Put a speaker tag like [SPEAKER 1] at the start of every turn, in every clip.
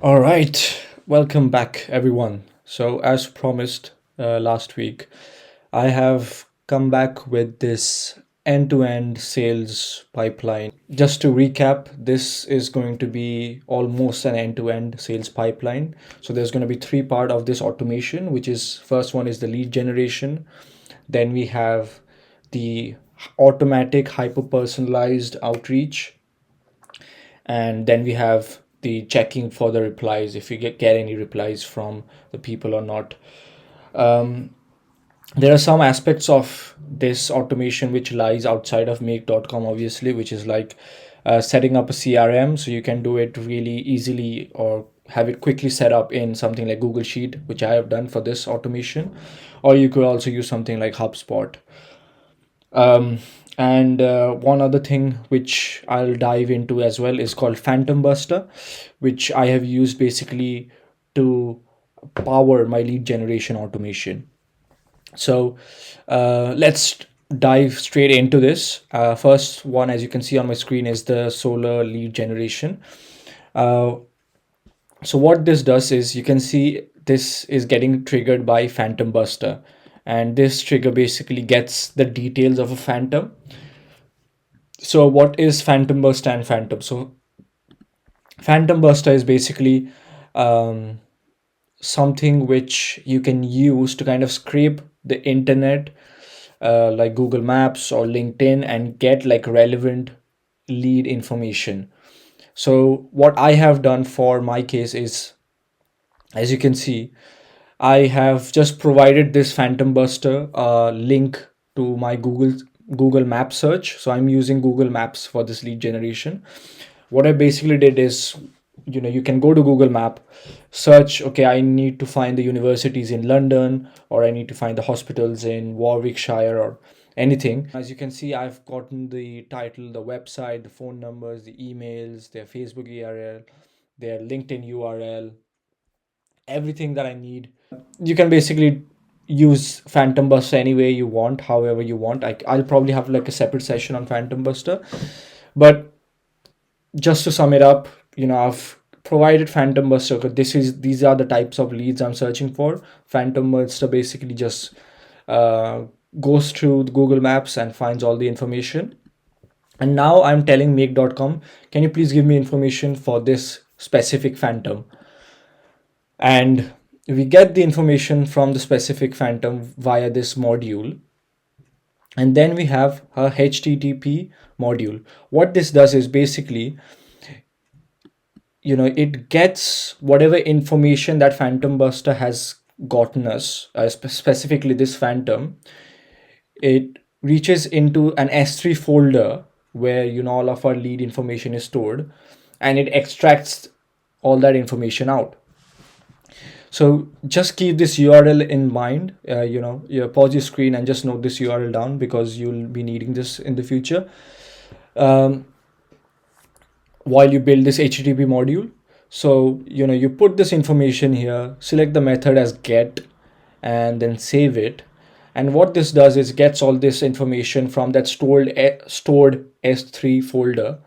[SPEAKER 1] All right, welcome back, everyone. So, as promised last week, I have come back with this end to end sales pipeline. Just to recap, this is going to be almost an end to end sales pipeline. So, there's going to be three part of this automation, which is first one is the lead generation, then we have the automatic hyper personalized outreach, and then we have the checking for the replies if we get any replies from the people or not. There are some aspects of this automation which lies outside of make.com, obviously, which is like setting up a crm, so you can do it really easily or have it quickly set up in something like Google Sheet, which I have done for this automation, or you could also use something like HubSpot. um, and one other thing which I'll dive into as well is called Phantombuster, which I have used basically to power my lead generation automation. So let's dive straight into this. First one, as you can see on my screen, is the solar lead generation. Uh, so what this does is you can see this is getting triggered by Phantombuster, and this trigger basically gets the details of a phantom. So what is Phantombuster and Phantom? So Phantombuster is basically um, something which you can use to kind of scrape the internet, like Google Maps or LinkedIn, and get like relevant lead information. So what I have done for my case is, as you can see, I have just provided this Phantombuster link to my Google Map search. So I'm using Google Maps for this lead generation. What I basically did is, you can go to Google Map, search, okay, I need to find the universities in London, or I need to find the hospitals in Warwickshire, or anything. As you can see, I've gotten the title, the website, the phone numbers, the emails, their Facebook URL, their LinkedIn URL, everything that I need. You can basically use Phantom Buster any way you want, however you want. I'll probably have like a separate session on Phantom Buster, but just to sum it up, I've provided Phantom Buster. These are the types of leads I'm searching for. Phantom Buster basically just uh, goes through Google Maps and finds all the information. And now I'm telling make.com, can you please give me information for this specific phantom? And we get the information from the specific phantom via this module. And then we have a HTTP module. What this does is basically, it gets whatever information that Phantom Buster has gotten us, specifically this phantom. It reaches into an S3 folder where all of our lead information is stored, and it extracts all that information out. So just keep this URL in mind. You pause your screen and just note this URL down, because you'll be needing this in the future while you build this HTTP module. So you put this information here, select the method as get, and then save it. And what this does is gets all this information from that stored S3 folder.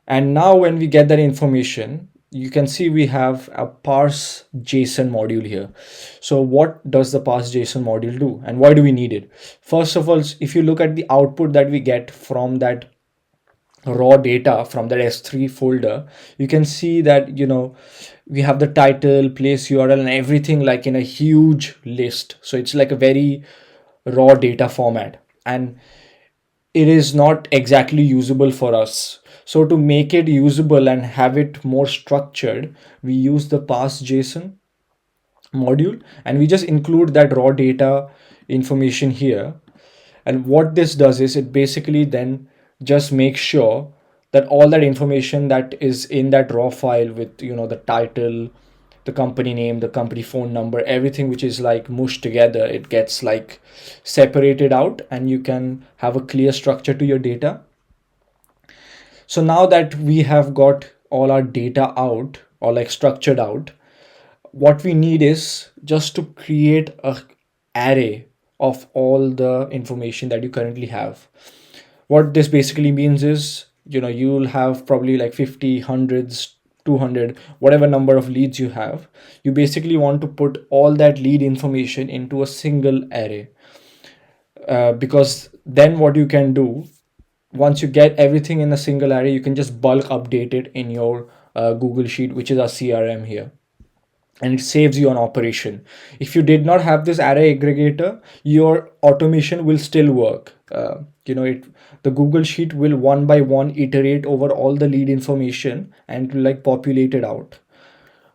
[SPEAKER 1] And now when we get that information, you can see we have a parse JSON module here. So what does the parse JSON module do, and why do we need it? First of all, if you look at the output that we get from that raw data from that S3 folder, you can see that we have the title, place, URL, and everything like in a huge list. So it's like a very raw data format, and it is not exactly usable for us. So to make it usable and have it more structured, we use the parse JSON module, and we just include that raw data information here. And what this does is it basically then just makes sure that all that information that is in that raw file with the title, the company name, the company phone number, everything which is like mushed together, it gets like separated out, and you can have a clear structure to your data. So now that we have got all our data out, or like structured out, what we need is just to create a array of all the information that you currently have. What this basically means is, you'll have probably like 50 hundreds 200, whatever number of leads you have, you basically want to put all that lead information into a single array. Because then what you can do, once you get everything in a single array, you can just bulk update it in your Google Sheet, which is our CRM here, and it saves you an operation. If you did not have this array aggregator, your automation will still work. It the Google Sheet will one by one iterate over all the lead information and to like populate it out.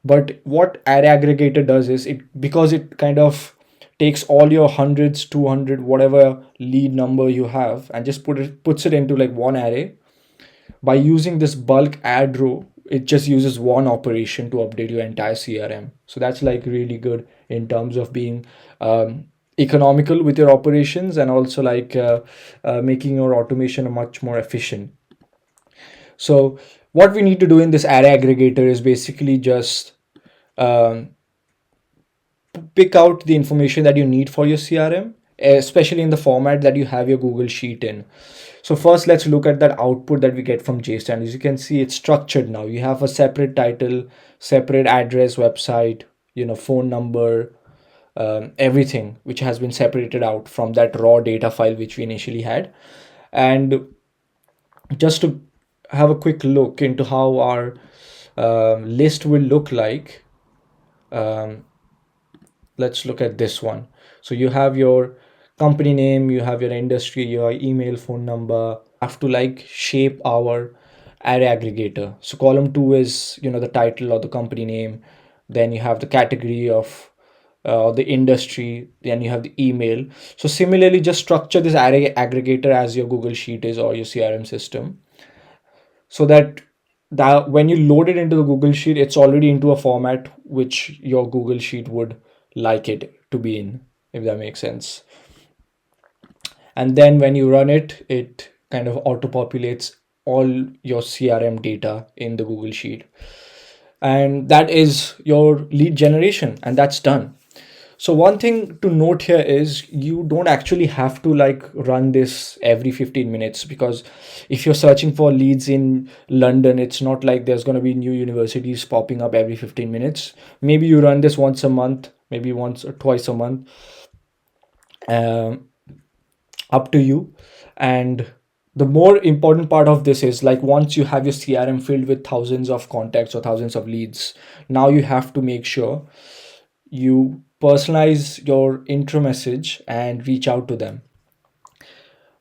[SPEAKER 1] But what array aggregator does is, it because it kind of takes all your hundreds, 200, whatever lead number you have, and just puts it into like one array. By using this bulk add row, it just uses one operation to update your entire CRM. So that's like really good in terms of being economical with your operations, and also like making your automation much more efficient. So what we need to do in this array aggregator is basically just um, pick out the information that you need for your CRM, especially in the format that you have your Google Sheet in. So first, let's look at that output that we get from JSON. As you can see, it's structured now. You have a separate title, separate address, website, phone number, everything which has been separated out from that raw data file which we initially had. And just to have a quick look into how our list will look like, um, let's look at this one. So you have your company name, you have your industry, your email, phone number. Have to like shape our array aggregator. So column 2 is the title or the company name. Then you have the category of the industry, then you have the email. So similarly, just structure this array aggregator as your Google Sheet is, or your CRM system, so that when you load it into the Google Sheet, it's already into a format which your Google Sheet would like it to be in, if that makes sense. And then when you run it, it kind of auto populates all your CRM data in the Google Sheet. And that is your lead generation, and that's done. So one thing to note here is, you don't actually have to like run this every 15 minutes, because if you're searching for leads in London, it's not like there's going to be new universities popping up every 15 minutes. Maybe you run this once a month, maybe once or twice a month, um, up to you. And the more important part of this is, like, once you have your CRM filled with thousands of contacts or thousands of leads, now you have to make sure you personalize your intro message and reach out to them.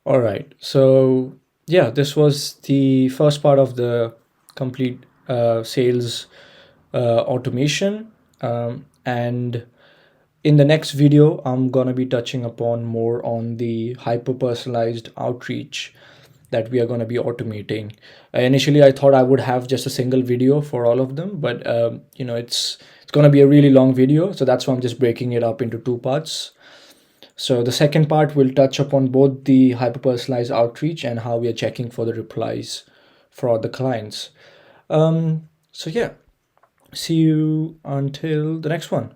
[SPEAKER 1] All right. So, yeah, this was the first part of the complete sales automation. And in the next video, I'm going to be touching upon more on the hyper personalized outreach that we are going to be automating. Initially, I thought I would have just a single video for all of them, but it's going to be a really long video, so that's why I'm just breaking it up into two parts. So the second part will touch upon both the hyper personalized outreach and how we are checking for the replies for the clients. So yeah, see you until the next one.